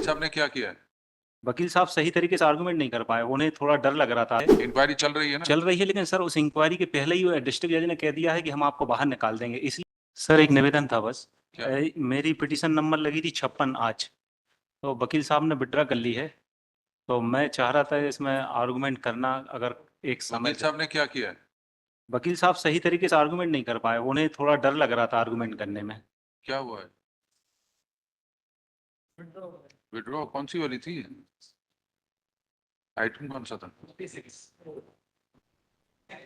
साहब ने क्या किया है? वकील साहब सही तरीके से आर्गुमेंट नहीं कर पाए, उन्हें थोड़ा डर लग रहा था। इंक्वायरी चल रही है ना? चल रही है, लेकिन सर उस इंक्वायरी के पहले ही डिस्ट्रिक्ट जज ने कह दिया है कि हम आपको बाहर निकाल देंगे, इसलिए सर एक निवेदन था बस। क्या? मेरी पिटीशन नंबर लगी थी 56 आज, तो वकील साहब ने विड्रा कर ली है। तो मैं चाह रहा था इसमें आर्गुमेंट करना, अगर एक समय वकील साहब ने क्या किया है? वकील साहब सही तरीके से आर्गुमेंट नहीं कर पाए, उन्हें थोड़ा डर लग रहा था आर्गुमेंट करने में। क्या हुआ है? विड्रॉ कौन सी वाली थी? आइटम कौन सा था?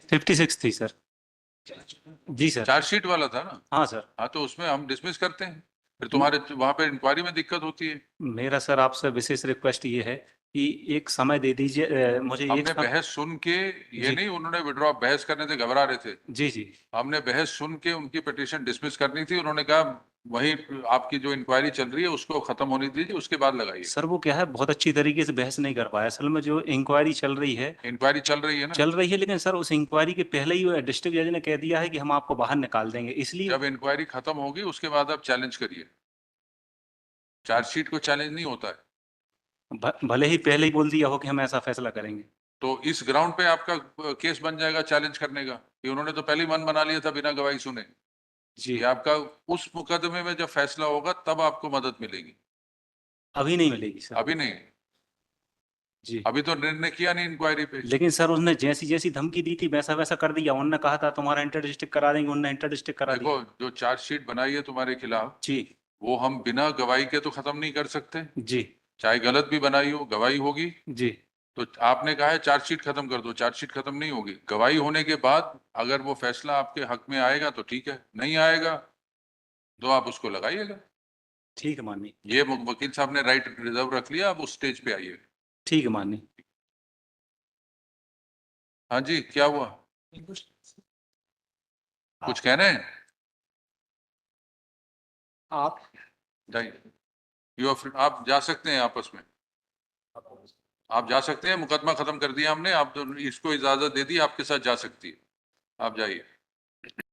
56 थी सर। जी सर। चार्जशीट वाला था ना? हाँ सर। हाँ, तो उसमें हम डिसमिस करते हैं। फिर तुम्हारे वहां पे इंक्वायरी में दिक्कत होती है। मेरा सर आपसे विशेष रिक्वेस्ट ये है कि एक समय दे दीजिए मुझे एक हमने बहस सुन के, ये जी नहीं उन्होंने विड्रॉ बहस करने से घबरा रहे थे। जी जी। हमने बहस सुन के उनकी पिटीशन डिसमिस करनी थी, उन्होंने कहा वही आपकी जो इंक्वायरी चल रही है उसको खत्म होने दीजिए, उसके बाद लगाइए। सर वो क्या है, बहुत अच्छी तरीके से बहस नहीं कर पाया, असल में जो इंक्वायरी चल रही है। इंक्वायरी चल रही है ना? चल रही है, लेकिन सर उस इंक्वायरी के पहले ही डिस्ट्रिक्ट जज ने कह दिया है कि हम आपको बाहर निकाल देंगे, इसलिए जब इंक्वायरी खत्म होगी उसके बाद आप चैलेंज करिए। चार्जशीट को चैलेंज नहीं होता है। भले ही पहले ही बोल दिया हो कि हम ऐसा फैसला करेंगे। तो इस ग्राउंड पे आपका केस बन जाएगा चैलेंज करने का, कि उन्होंने तो पहले ही मन बना लिया था बिना गवाही सुने। जी। ये आपका उस मुकदमे में जब फैसला होगा तब आपको मदद मिलेगी। अभी नहीं मिलेगी सर। अभी नहीं। जी। अभी तो निर्णय किया नहीं इंक्वायरी पे। लेकिन सर उसने जैसी जैसी धमकी दी थी वैसा वैसा कर दिया, उन्होंने कहा था तुम्हारा इंटर डिस्ट्रिक्ट करा देंगे, उन्होंने इंटर डिस्ट्रिक्ट करा देखो, दिया। जो चार्जशीट बनाई है तुम्हारे खिलाफ, जी वो हम बिना गवाही के तो खत्म नहीं कर सकते। जी चाहे गलत भी बनाई हो, गवाही होगी। जी। तो आपने कहा है चार्जशीट खत्म कर दो, चार्जशीट खत्म नहीं होगी। गवाही होने के बाद अगर वो फैसला आपके हक में आएगा तो ठीक है, नहीं आएगा तो आप उसको लगाइएगा। ठीक है माननी। ये वकील साहब ने राइट रिजर्व रख लिया, आप उस स्टेज पे आइए। ठीक है माननी। हाँ जी, क्या हुआ? कुछ कह रहे हैं? आप जाइए। आप जा सकते हैं आपस में। आप जा सकते हैं, मुकदमा खत्म कर दिया हमने, आप तो इसको इजाजत दे दी, आपके साथ जा सकती है। आप जाइए।